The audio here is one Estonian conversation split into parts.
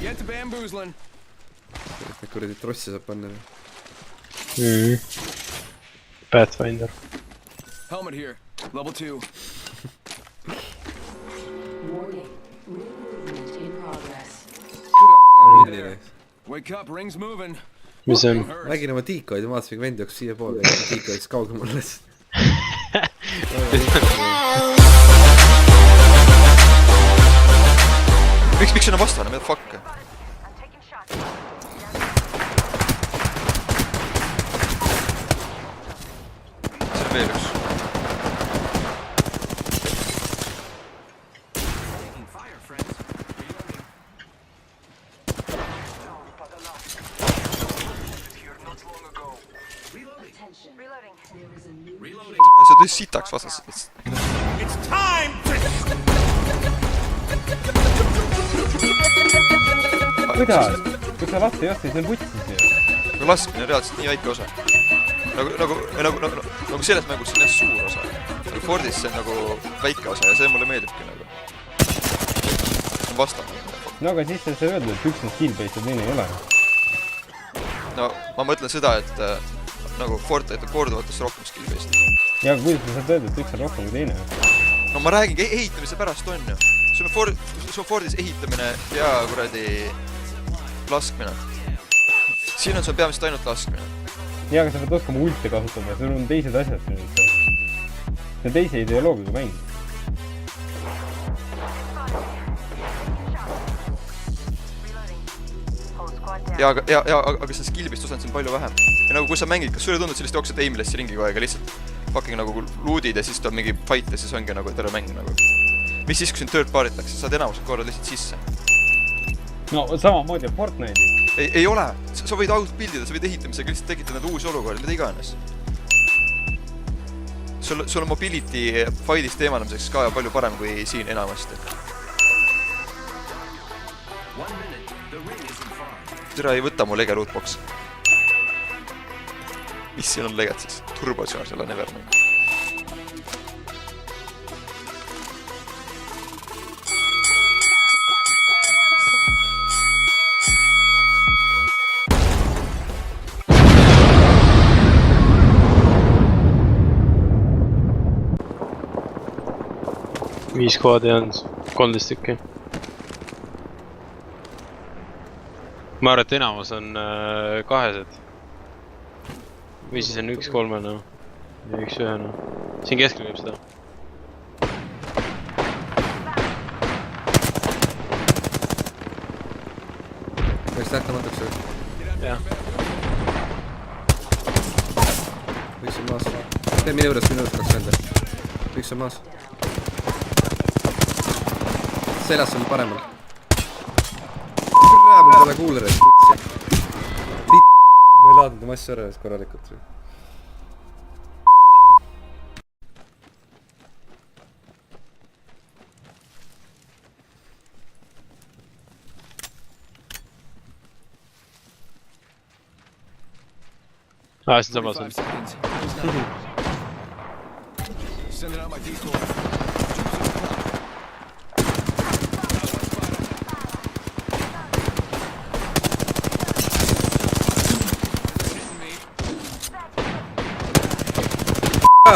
Get to bamboozling. Kuradi trossi saab panna. Pathfinder. Helmet here. Level 2. Warning. Movement in progress. Wake up, ring's moving. Mis on? Nägin oma tiikoid ja vaatasin vendi jooksis siia poole ja tiikoiks kaugemal läks. Miks sinna vastane, mida fuck? See on veel üks. See tõi sitaks vastas. Kuidas? Kui sa lasta ei osta, siis on vutsis ju. Laskmine on reaalselt nii väike osa. Nagu selles mängus see on suur osa. Nagu Fordis see on nagu väike osa ja see mulle meeldibki nagu. See on vastav. No aga siis sa öeldud, et üks on skill-based ja teine ei ole. No ma mõtlen seda, et nagu Ford täitab korduvates rohkem skill-based. Ja aga kuidas sa saad öelda, et üks on rohkem kui teine? No ma räägingi ehitamise pärast on ju. Sul on Fordis ehitamine ja kuradi laskmine. Siin on sul peamiselt ainult laskmine. Ja aga sa pead oskama ulte kasutada, sul on teised asjad nüüd. See on teise ideoloogiga mäng. Ja aga see skill-based osa on siin palju vähem. Ja nagu kui sa mängid, kas sulle tundub sellist jooksed aimlessi ringi kogu aeg ja lihtsalt fucking nagu lootid ja siis tuleb mingi fight ja siis ongi nagu terve mäng nagu. Mis siis, kui siin third partytakse, saad enamused korrad lihtsalt sisse. No samamoodi on Fortnite'is. Ei ole, sa võid outbuildida, sa võid ehitamisega lihtsalt tekitada uusi olukordi, mida iganes. Sul on mobility fight'ist eemaldamiseks ka palju parem kui siin enamasti. Tere ei võta mu lege lootbox. Mis siin on leget siis? Turbocharge jälle nevermind. Viis koodi on 13 tükki. Ma arvan, et enamus on kahesed. Või siis on üks kolmena ja üks ühena. Siin keskel võib seda. Võiks lähtamatuks või? Jah. Üks on maas. Tee minu juures kaks venda. Üks on maas. Selas on paremal. Küll mul pole kuulereid kutsi. Ma ei laadnud oma asja ära korralikult. See on samas on. Sending out my decoy.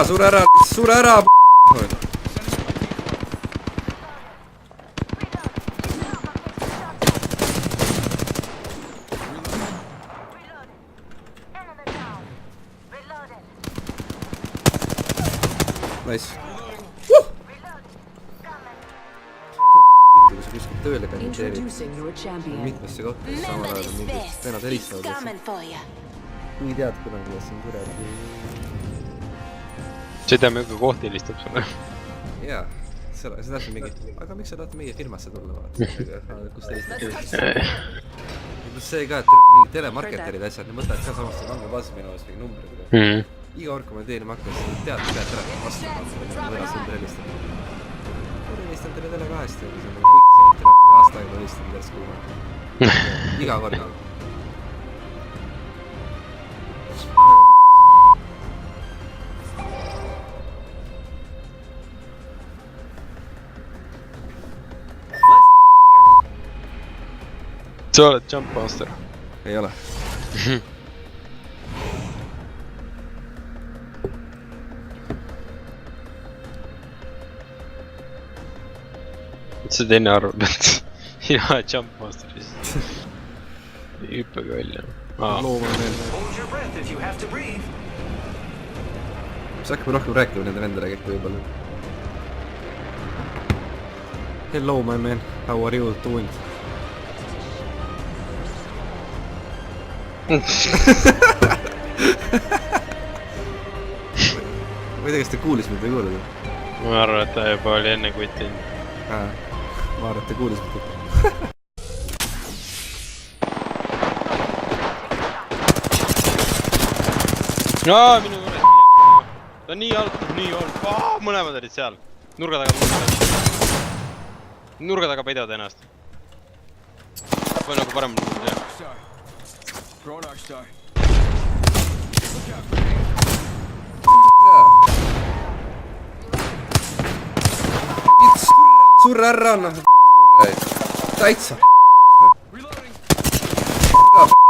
Sure ära! Nice. Kui sa kuskil tööle kandideerid mitmesse kohta, siis samal ajal on mingid venad helistavad. Kui tead kunagi, kuidas on kuradi... Seda mingi koht helistab sulle. Jaa, sa tahad mingi... Aga miks sa tahad meie firmasse tulla vaata? Kus helistad tööst? See ka, et mingi telemarketerid asjad, need mõtlevad ka samast andmebaasis minu aast mingi numbrid. Iga kord, kui ma teenima hakkan, siis tead, et telefon vastu võõras ümber helistada. Ma helistan teile Tele2-st ja kui see on nagu putsi, telefoni aasta aega helistan järsku. Iga kord nagu. sa oled Jump Master. ei ole . mis see teine arvab , et sina oled Jump Master siis ? hüppage välja . looma veel . siis hakkame rohkem rääkima nende vendadega äkki võib-olla . Hello my man , how are you doing ? ma ei tea , kas ta kuulis mind või ei kuulnud ? ma arvan , et ta juba oli enne kutinud . ma arvan , et ta kuulis mind . minu juures . ta on nii alt , nii alt . mõlemad olid seal . nurga taga . nurga taga peidavad ennast . või nagu parem . Star. Throwing Arc Star. surra ära anna . täitsa . Reloading.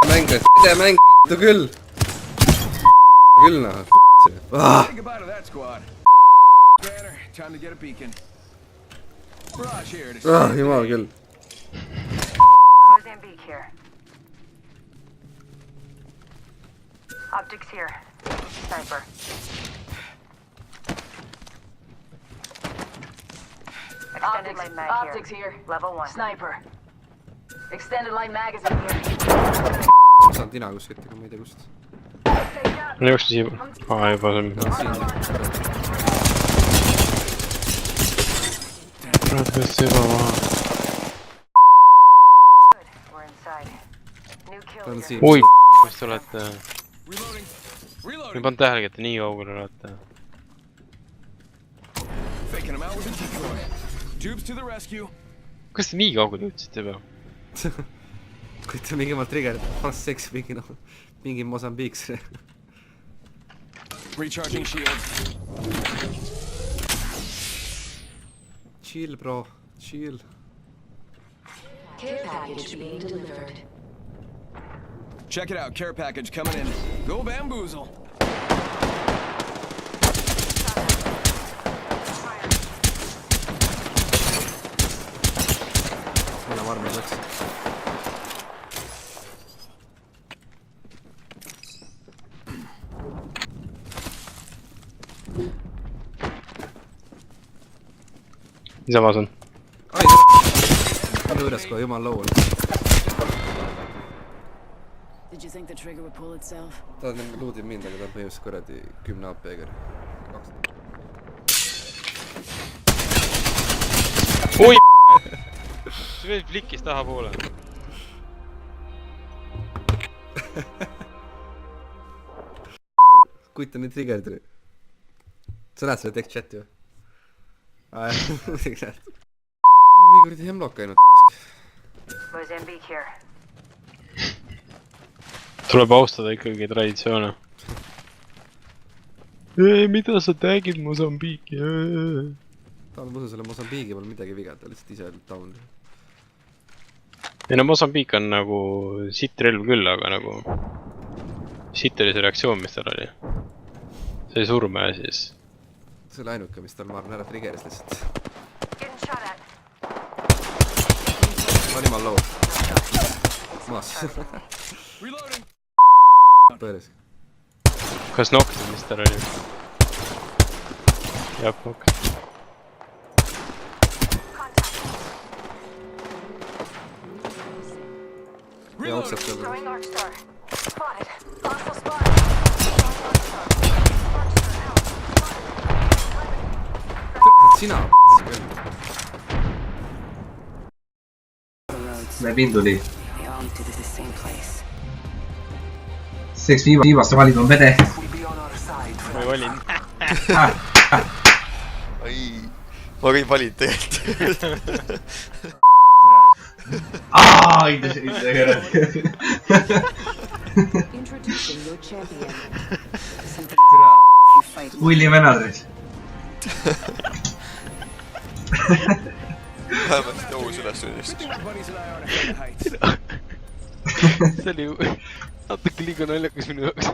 mäng , mäng , vittu küll . küll noh . Say goodbye to that squad. Banner, time to get a beacon. Barrage here to jumal küll . Mozambique here. Optics here. Sniper. Extended light mag Optics here. Level 1. Sniper. Extended light magazine here. ma saan tina kuskilt , aga ma ei tea kust . no jooksis siia . juba see on . kurat , kas see juba maha . Good. We're inside. New kill ta on leader. siin . oi , kus te olete ? reloading. ma ei Reloading. pannud tähelegi , et te nii kaugel olete . Faking him out with a decoy. Dupes to the rescue. kas te nii kaugele jõudsite juba ? kui ta mingi oma trigger , fast seks mingi noh , mingi Mosambiiks . Recharging shield. Chill bro , chill . Care package being delivered. Check it out. Care package coming in. Go bamboozle. mina varem ei läks . niisamas on . palju üles kohe , jumal laual . Did you think the trigger would pull itself? ta on luudib mind , aga ta on põhimõtteliselt kuradi 10 AP-ga . oi . see veel flikis tahapoole . kutt on nii triggerdi . sa näed seda text chati või ? aa jah , muidugi näed . mingi kuradi hemlok ainult . Mozambique here. tuleb austada ikkagi traditsioone . mida sa tag'id Mosambiiki ? ta on muidu selle Mosambiigi peal midagi viga , ta lihtsalt ise oli down . ei no Mosambiik on nagu sitt relv küll , aga nagu sitt oli see reaktsioon , mis tal oli . sai surma ja siis see oli ainuke , mis tal , ma arvan , ära triggeris lihtsalt . Getting shot at. oli ma low . maas . Reloading. pööris . kas nokk , mis tal oli ? jah , nokk . jookseb Reloading. seal . Throwing Arc Star. Spotted. Hostile spotted. Throwing Arc Star. Arc Star out. Spotted. sina . me pinduli . They all lead to the same place. seks viimaste valid on vede . ma ei valinud . ai , ma kõik valid tegelikult . Introducing your champion. Something you fight. Willi venadres . vähemalt tõus üles üles . Buddies and I are on a height. see oli natuke liiga naljakas minu jaoks.